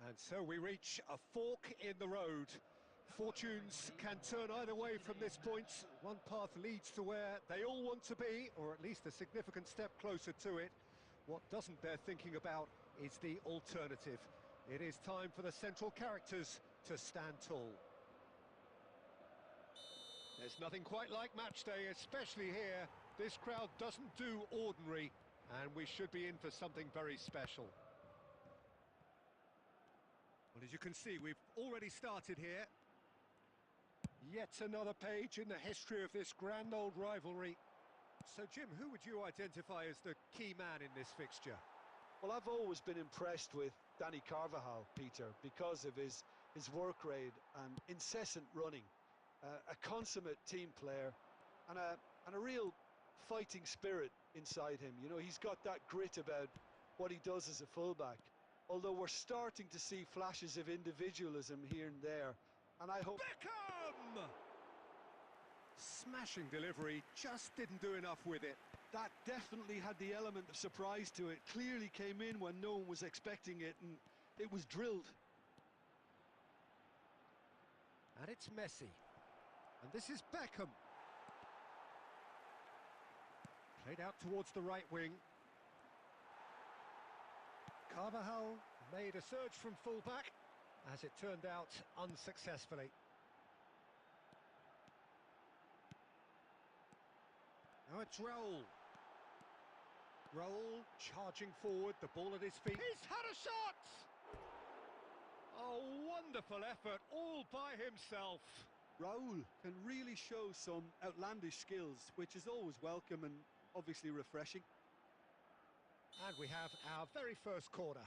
And so we reach a fork in the road. Fortunes can turn either way from this point. One path leads to where they all want to be, or at least a significant step closer to it. What doesn't bear thinking about is the alternative. It is time for the central characters to stand tall. There's nothing quite like match day, especially here. This crowd doesn't do ordinary, and we should be in for something very special. Well, as you can see, we've already started here. Yet another page in the history of this grand old rivalry. So, Jim, who would you identify as the key man in this fixture? Well, I've always been impressed with Dani Carvajal, Peter, because of his work rate and incessant running. A consummate team player and a real fighting spirit inside him. You know, he's got that grit about what he does as a fullback. Although we're starting to see flashes of individualism here and there. And I hope... Beckham! Smashing delivery, just didn't do enough with it. That definitely had the element of surprise to it. Clearly came in when no one was expecting it, and it was drilled. And it's Messi. And this is Beckham. Played out towards the right wing. Carvajal made a surge from full-back, as it turned out unsuccessfully. Now it's Raul. Raul charging forward, the ball at his feet. He's had a shot! A wonderful effort, all by himself. Raul can really show some outlandish skills, which is always welcome and obviously refreshing. And we have our very first corner.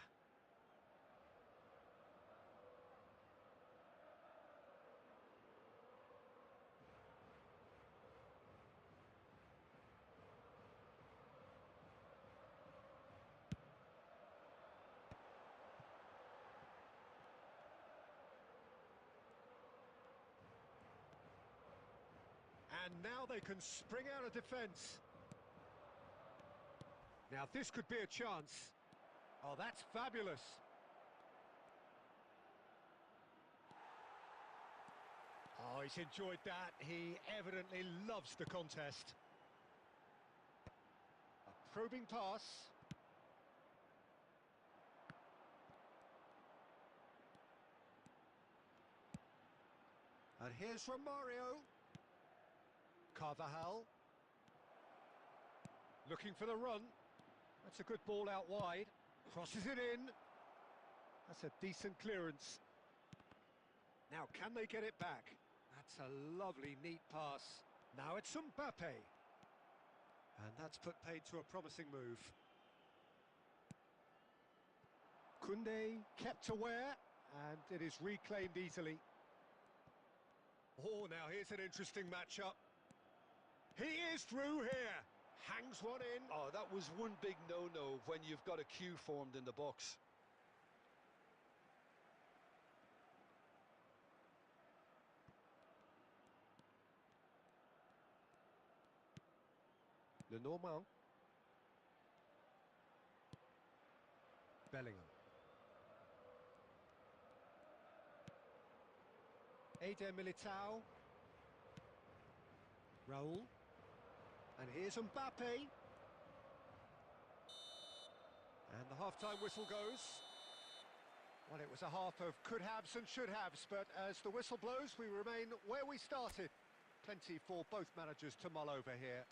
And now they can spring out of defence. Now this could be a chance. Oh, that's fabulous. Oh, he's enjoyed that. He evidently loves the contest. A probing pass. And here's Romario. Carvajal. Looking for the run. That's a good ball out wide. Crosses it in. That's a decent clearance. Now, can they get it back? That's a lovely, neat pass. Now it's Mbappe. And that's put paid to a promising move. Koundé kept aware, and it is reclaimed easily. Oh, now here's an interesting matchup. He is through here. Hangs one in. Oh, that was one big no-no when you've got a queue formed in the box. Lenormand. Bellingham. Eder Militao. Raul. And here's Mbappe. And the half-time whistle goes. Well, it was a half of could-haves and should-haves, but as the whistle blows, we remain where we started. Plenty for both managers to mull over here.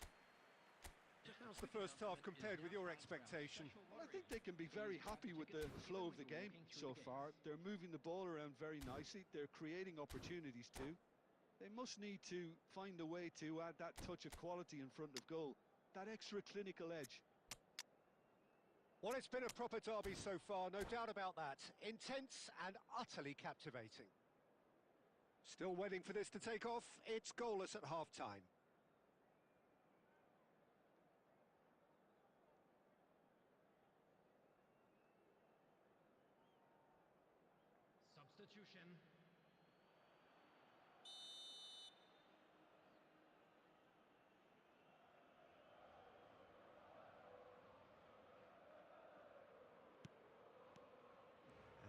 How's the first half compared with your expectation? Well, I think they can be very happy with the flow of the game so far. They're moving the ball around very nicely. They're creating opportunities too. They must need to find a way to add that touch of quality in front of goal, that extra clinical edge. Well, it's been a proper derby so far, no doubt about that. Intense and utterly captivating. Still waiting for this to take off. It's goalless at half-time. Substitution.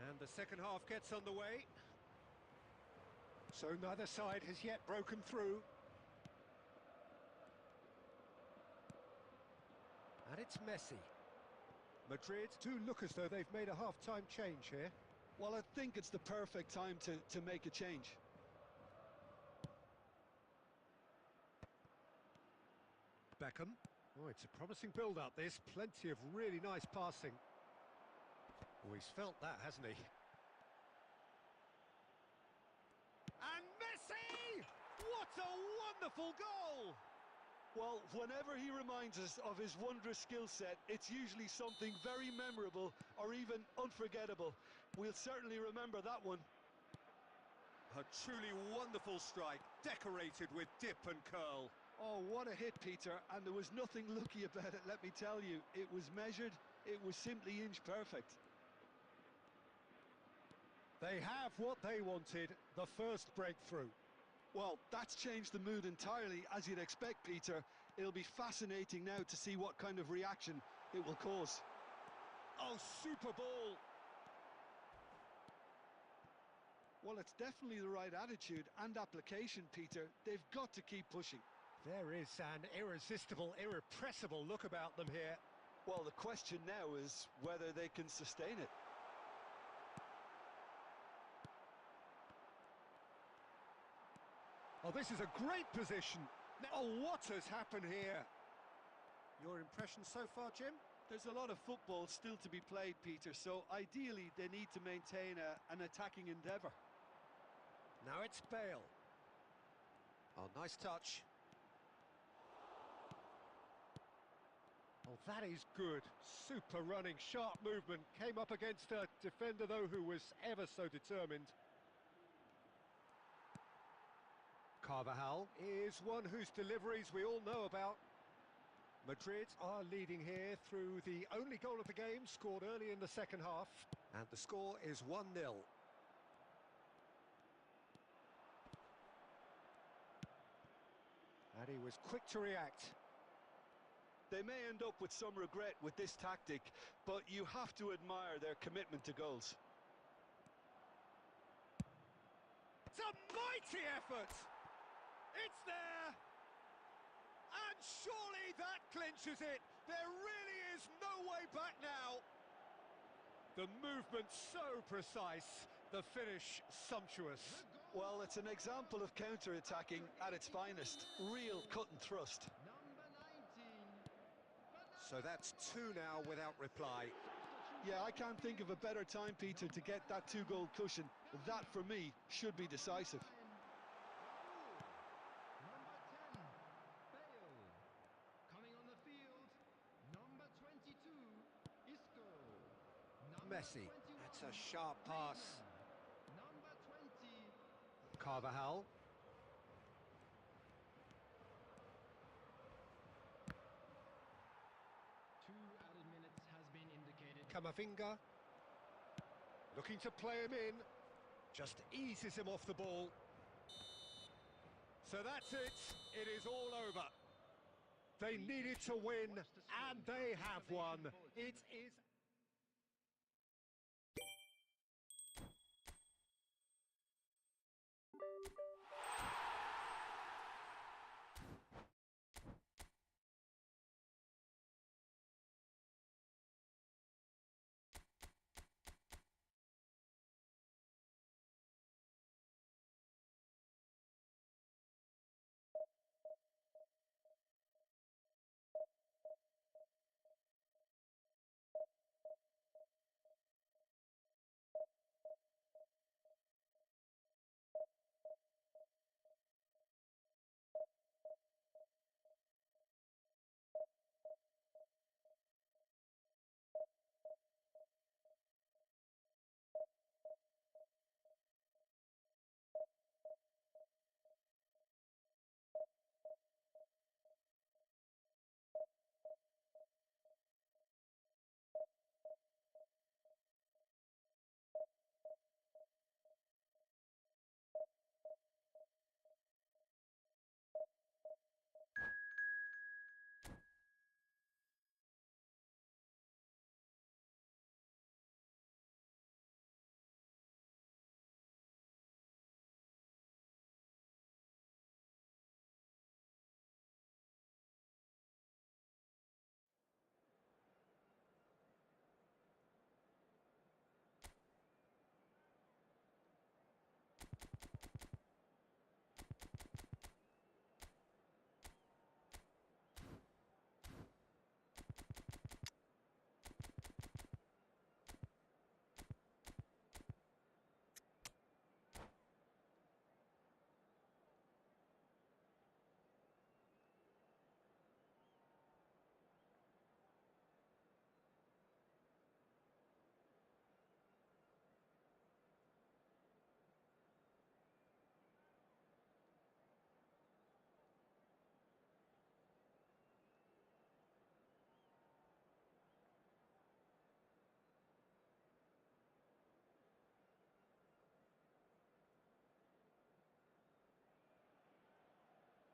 And The second half gets underway. So neither side has yet broken through. And it's Messi. Madrid do look as though they've made a half-time change here. Well, I think it's the perfect time to make a change. Beckham. Oh, it's a promising build-up, this. Plenty of really nice passing. Oh, he's felt that, hasn't he? And Messi! What a wonderful goal! Well, whenever he reminds us of his wondrous skill set, it's usually something very memorable or even unforgettable. We'll certainly remember that one. A truly wonderful strike, decorated with dip and curl. Oh, what a hit, Peter, and there was nothing lucky about it, let me tell you. It was measured, it was simply inch perfect. They have what they wanted, the first breakthrough. Well, that's changed the mood entirely, as you'd expect, Peter. It'll be fascinating now to see what kind of reaction it will cause. Oh, super ball! Well, it's definitely the right attitude and application, Peter. They've got to keep pushing. There is an irresistible, irrepressible look about them here. Well, the question now is whether they can sustain it. Oh, this is a great position. Oh, what has happened here? Your impression so far, Jim? There's a lot of football still to be played, Peter, so ideally they need to maintain an attacking endeavour. Now it's Bale. Oh, nice touch. Oh, that is good. Super running, sharp movement. Came up against a defender, though, who was ever so determined. Carvajal is one whose deliveries we all know about. Madrid are leading here through the only goal of the game, scored early in the second half. And the score is 1-0. And he was quick to react. They may end up with some regret with this tactic, but you have to admire their commitment to goals. It's a mighty effort! It's there! And surely that clinches it! There really is no way back now! The movement so precise, the finish sumptuous. Well, it's an example of counter-attacking at its finest. Real cut and thrust. So that's two now without reply. Yeah, I can't think of a better time, Peter, to get that two-goal cushion. That, for me, should be decisive. Messi, that's a sharp pass. Carvajal. Camavinga. Looking to play him in. Just eases him off the ball. So that's it. It is all over. They needed to win, and they have won. It is...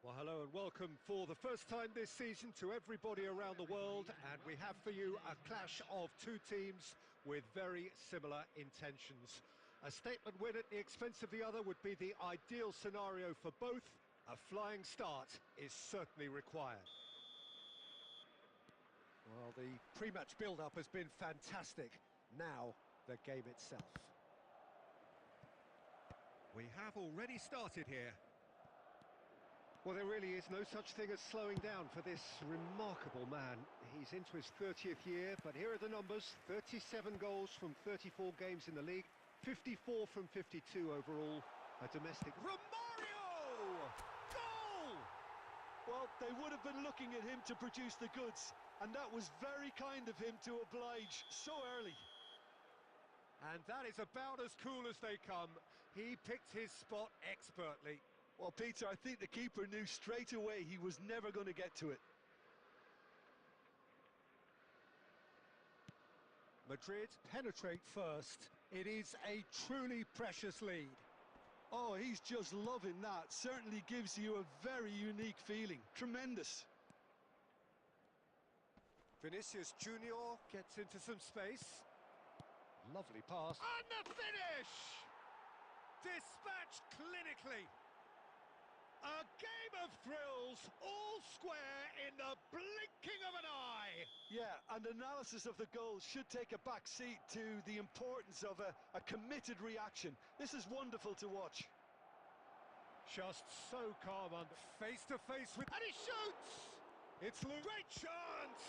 Well, hello and welcome for the first time this season to everybody around the world, and we have for you a clash of two teams with very similar intentions. A statement win at the expense of the other would be the ideal scenario for both. A flying start is certainly required. Well, the pre-match build-up has been fantastic. Now, the game itself. We have already started here. Well, there really is no such thing as slowing down for this remarkable man. He's into his 30th year, but here are the numbers. 37 goals from 34 games in the league, 54 from 52 overall, a domestic... Romario! Goal! Well, they would have been looking at him to produce the goods, and that was very kind of him to oblige so early. And that is about as cool as they come. He picked his spot expertly. Well, Peter, I think the keeper knew straight away he was never going to get to it. Madrid penetrate first. It is a truly precious lead. Oh, he's just loving that. Certainly gives you a very unique feeling. Tremendous. Vinicius Junior gets into some space. Lovely pass. And the finish! Dispatched clinically. A game of thrills, all square in the blinking of an eye. Yeah, and analysis of the goal should take a back seat to the importance of a committed reaction. This is wonderful to watch. Just so calm on face to face with... And he shoots! It's a great chance!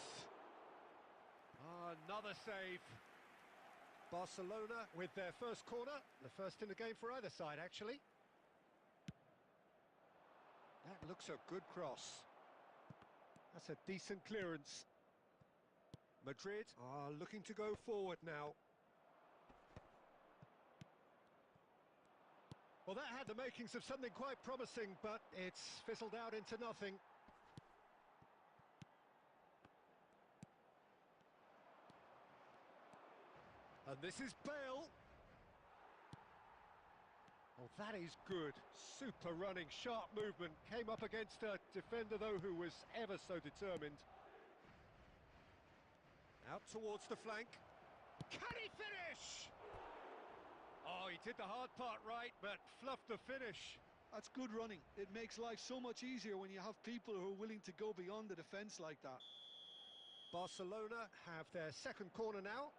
Another save. Barcelona with their first corner. The first in the game for either side, actually. That looks a good cross. That's a decent clearance. Madrid are looking to go forward now. Well, that had the makings of something quite promising, but it's fizzled out into nothing. And this is Bale. Oh, that is good. Super running, sharp movement. Came up against a defender, though, who was ever so determined. Out towards the flank. Can he finish? Oh, he did the hard part right, but fluffed the finish. That's good running. It makes life so much easier when you have people who are willing to go beyond the defence like that. Barcelona have their second corner now.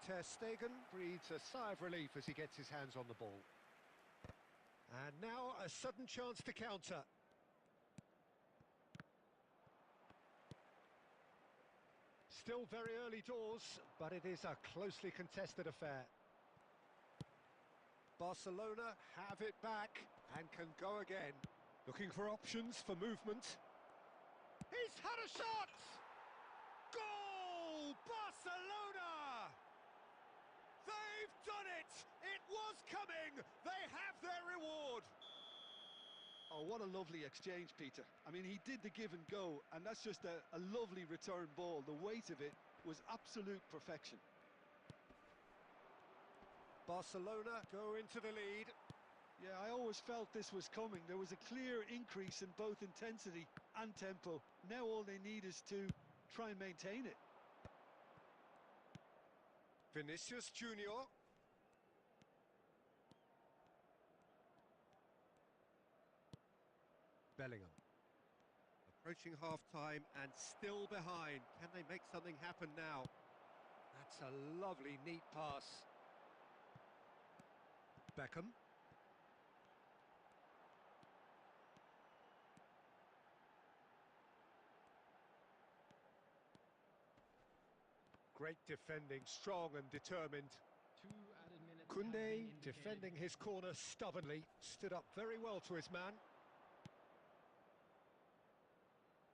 Ter Stegen breathes a sigh of relief as he gets his hands on the ball. And now a sudden chance to counter. Still very early doors, but it is a closely contested affair. Barcelona have it back and can go again. Looking for options for movement. He's had a shot! Goal! Barcelona! They've done it! It was coming! They have their reward! Oh, what a lovely exchange, Peter. I mean, he did the give and go, and that's just a lovely return ball. The weight of it was absolute perfection. Barcelona go into the lead. Yeah, I always felt this was coming. There was a clear increase in both intensity and tempo. Now all they need is to try and maintain it. Vinicius Junior. Bellingham. Approaching half-time and still behind. Can they make something happen now? That's a lovely, neat pass. Beckham. Great defending, strong and determined. Koundé defending his corner stubbornly, stood up very well to his man.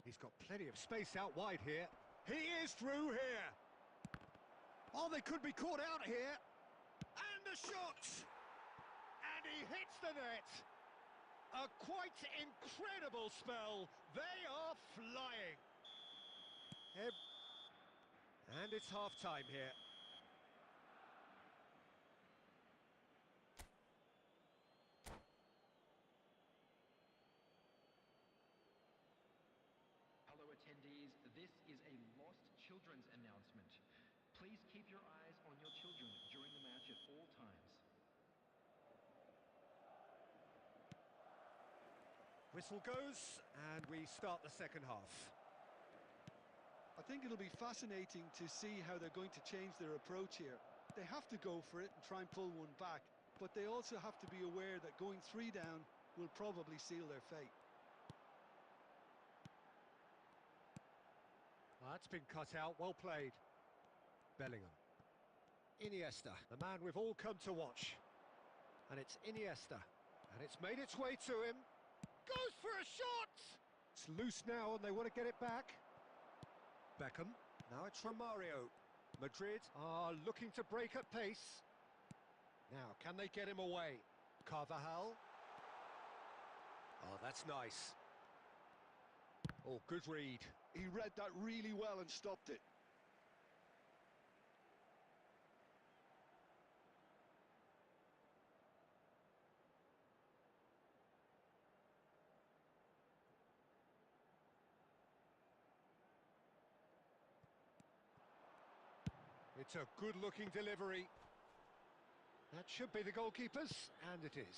He's got plenty of space out wide here. He is through here. Oh, they could be caught out here. And the shot! And he hits the net! A quite incredible spell. They are flying. And it's half-time here. Hello attendees, this is a lost children's announcement. Please keep your eyes on your children during the match at all times. Whistle goes, and we start the second half. I think it'll be fascinating to see how they're going to change their approach here. They have to go for it and try and pull one back, but they also have to be aware that going 3 down will probably seal their fate. That's been cut out, well played. Bellingham. Iniesta, the man we've all come to watch. And it's Iniesta, and it's made its way to him. Goes for a shot! It's loose now and they want to get it back. Beckham, now it's Romario. Madrid are looking to break at pace. Now, can they get him away? Carvajal. Oh, that's nice. Oh, good read. He read that really well and stopped it. It's a good-looking delivery. That should be the goalkeeper's, and it is.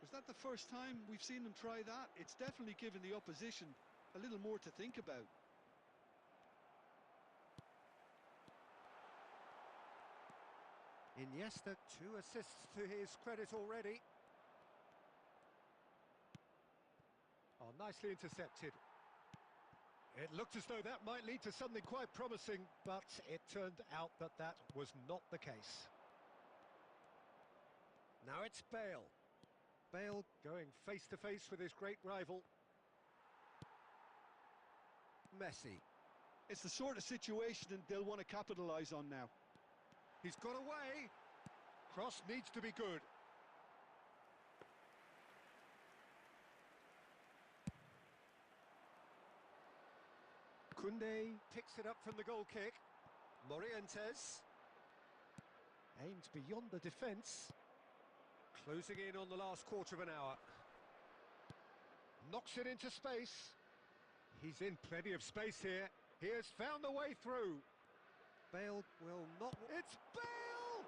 Was that the first time we've seen them try that? It's definitely given the opposition a little more to think about. Iniesta, 2 assists to his credit already. Oh, nicely intercepted. It looked as though that might lead to something quite promising, but it turned out that that was not the case. Now it's Bale. Bale going face-to-face with his great rival. Messi. It's the sort of situation that they'll want to capitalise on now. He's got away. Cross needs to be good. Koundé picks it up from the goal kick. Morientes. Aimed beyond the defence. Closing in on the last quarter of an hour. Knocks it into space. He's in plenty of space here. He has found the way through. Bale will not... It's Bale!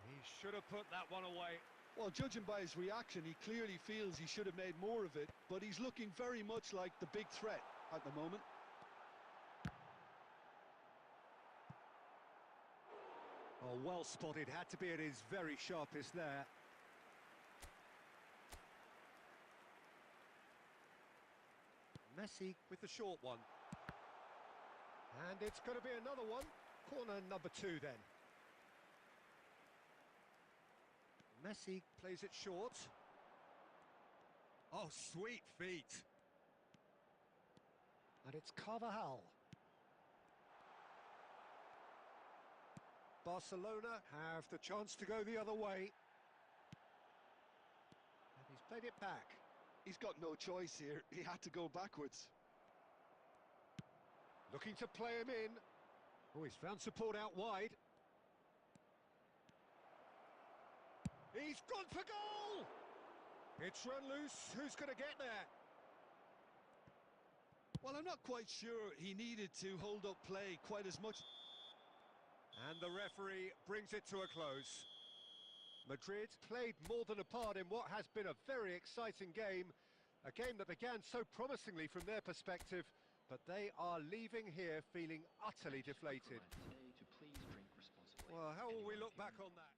He should have put that one away. Well, judging by his reaction, he clearly feels he should have made more of it, but he's looking very much like the big threat at the moment. Oh, well spotted. Had to be at his very sharpest there. Messi with the short one. And it's going to be another one. Corner number 2 then. Messi plays it short. Oh, sweet feet. And it's Carvajal. Barcelona have the chance to go the other way. And he's played it back. He's got no choice here. He had to go backwards. Looking to play him in. Oh, he's found support out wide. He's gone for goal! It's run loose. Who's going to get there? Well, I'm not quite sure he needed to hold up play quite as much. And the referee brings it to a close. Madrid played more than a part in what has been a very exciting game. A game that began so promisingly from their perspective, but they are leaving here feeling utterly deflated. Today to please drink responsibly. Well, how will we look back on that?